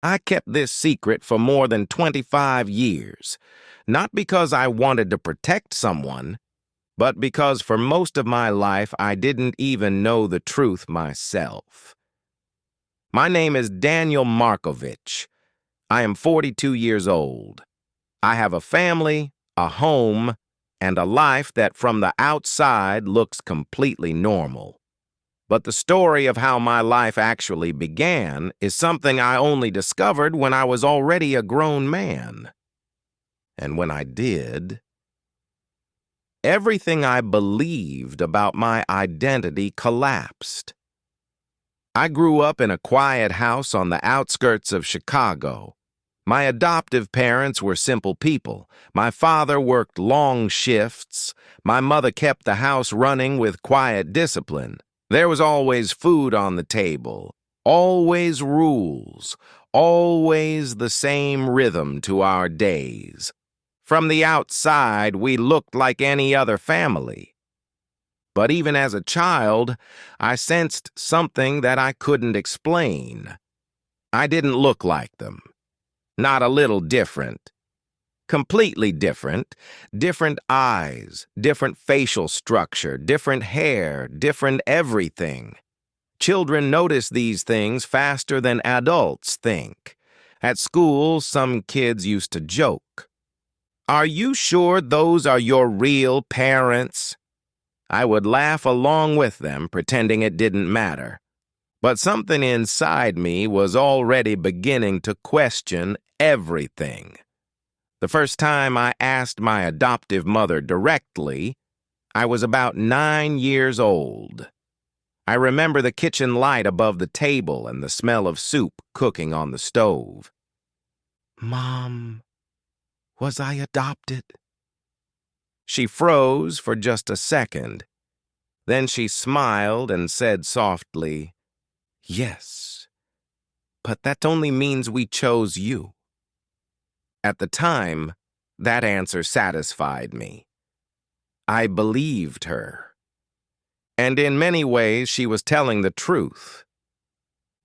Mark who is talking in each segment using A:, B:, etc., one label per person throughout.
A: I kept this secret for more than 25 years, not because I wanted to protect someone, but because for most of my life I didn't even know the truth myself. My name is Daniel Markovich. I am 42 years old. I have a family, a home, and a life that from the outside looks completely normal. But the story of how my life actually began is something I only discovered when I was already a grown man. And when I did, everything I believed about my identity collapsed. I grew up in a quiet house on the outskirts of Chicago. My adoptive parents were simple people. My father worked long shifts. My mother kept the house running with quiet discipline. There was always food on the table, always rules, always the same rhythm to our days. From the outside, we looked like any other family. But even as a child, I sensed something that I couldn't explain. I didn't look like them. Not a little different. Completely different. Different eyes, different facial structure, different hair, different everything. Children notice these things faster than adults think. At school, some kids used to joke. "Are you sure those are your real parents?" I would laugh along with them, pretending it didn't matter. But something inside me was already beginning to question everything. The first time I asked my adoptive mother directly, I was about 9 years old. I remember the kitchen light above the table and the smell of soup cooking on the stove. "Mom, was I adopted?" She froze for just a second. Then she smiled and said softly, "Yes, but that only means we chose you." At the time, that answer satisfied me. I believed her. And in many ways, she was telling the truth.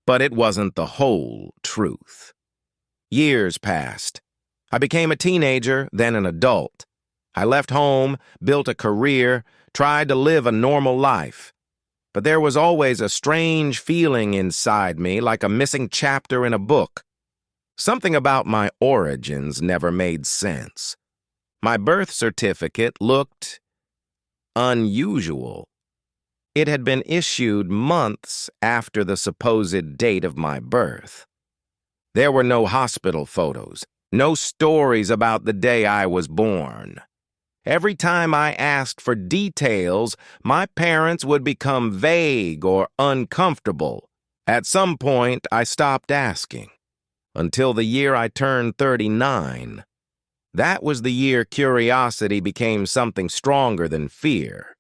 A: But it wasn't the whole truth. Years passed. I became a teenager, then an adult. I left home, built a career, tried to live a normal life. But there was always a strange feeling inside me, like a missing chapter in a book. Something about my origins never made sense. My birth certificate looked unusual. It had been issued months after the supposed date of my birth. There were no hospital photos, no stories about the day I was born. Every time I asked for details, my parents would become vague or uncomfortable. At some point, I stopped asking, until the year I turned 39. That was the year curiosity became something stronger than fear.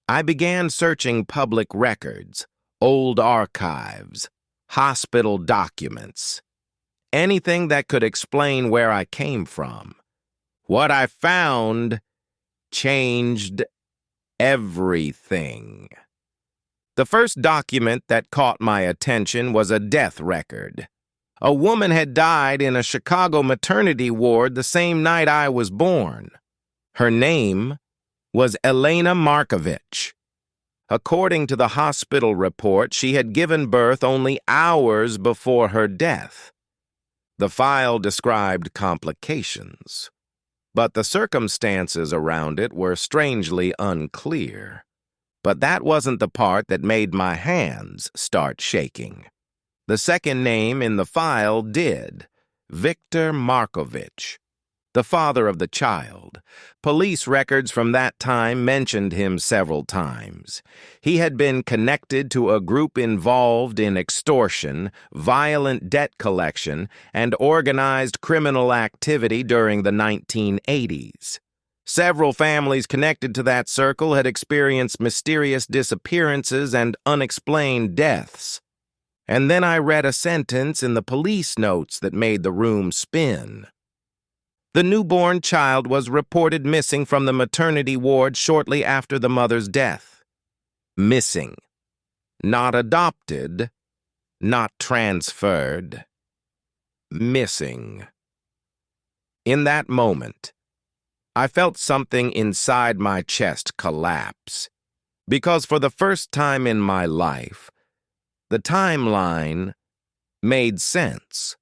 A: I began searching public records, old archives, hospital documents, anything that could explain where I came from. What I found changed everything. The first document that caught my attention was a death record. A woman had died in a Chicago maternity ward the same night I was born. Her name was Elena Markovich. According to the hospital report, she had given birth only hours before her death. The file described complications, but the circumstances around it were strangely unclear. But that wasn't the part that made my hands start shaking. The second name in the file did, Viktor Markovich, the father of the child. Police records from that time mentioned him several times. He had been connected to a group involved in extortion, violent debt collection, and organized criminal activity during the 1980s. Several families connected to that circle had experienced mysterious disappearances and unexplained deaths. And then I read a sentence in the police notes that made the room spin. The newborn child was reported missing from the maternity ward shortly after the mother's death. Missing. Not adopted. Not transferred. missing. In that moment, I felt something inside my chest collapse, because for the first time in my life, the timeline made sense.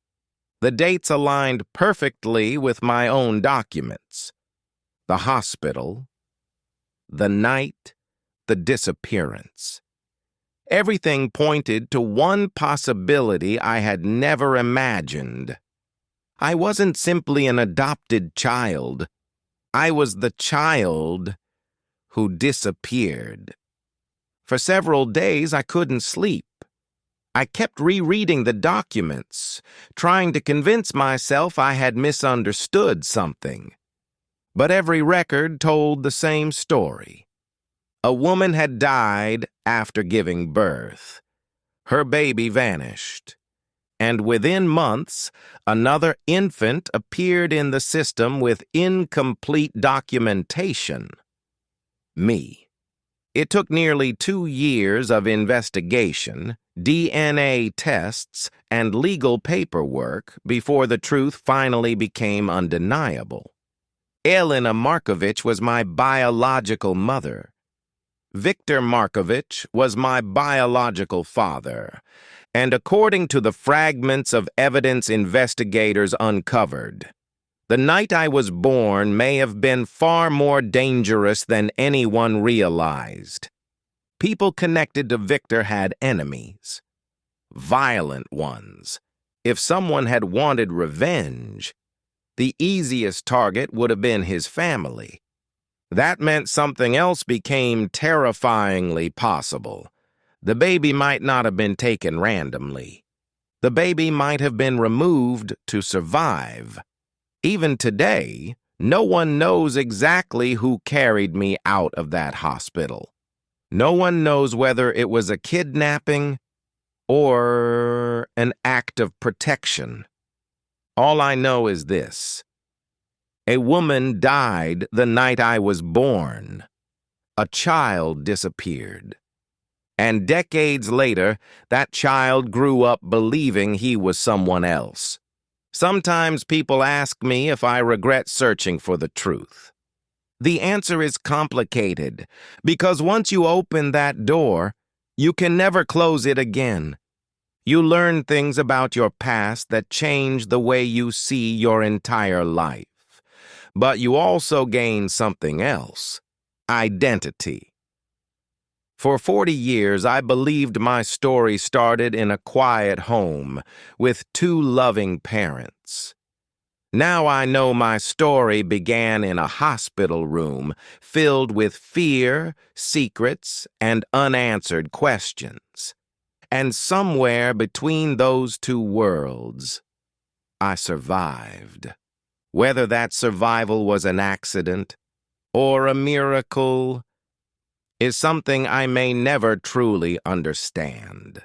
A: The dates aligned perfectly with my own documents. The hospital, the night, the disappearance. Everything pointed to one possibility I had never imagined. I wasn't simply an adopted child. I was the child who disappeared. For several days, I couldn't sleep. I kept rereading the documents, trying to convince myself I had misunderstood something. But every record told the same story. A woman had died after giving birth. Her baby vanished. And within months, another infant appeared in the system with incomplete documentation. Me. It took nearly 2 years of investigation, DNA tests, and legal paperwork before the truth finally became undeniable. Elena Markovich was my biological mother. Victor Markovich was my biological father, and according to the fragments of evidence investigators uncovered, the night I was born may have been far more dangerous than anyone realized. People connected to Victor had enemies, violent ones. If someone had wanted revenge, the easiest target would have been his family. That meant something else became terrifyingly possible. The baby might not have been taken randomly. The baby might have been removed to survive. Even today, no one knows exactly who carried me out of that hospital. No one knows whether it was a kidnapping or an act of protection. All I know is this. A woman died the night I was born. A child disappeared. And decades later, that child grew up believing he was someone else. Sometimes people ask me if I regret searching for the truth. The answer is complicated, because once you open that door, you can never close it again. You learn things about your past that change the way you see your entire life. But you also gain something else: identity. For 40 years, I believed my story started in a quiet home with 2 loving parents. Now I know my story began in a hospital room filled with fear, secrets, and unanswered questions. And somewhere between those 2 worlds, I survived. Whether that survival was an accident or a miracle is something I may never truly understand.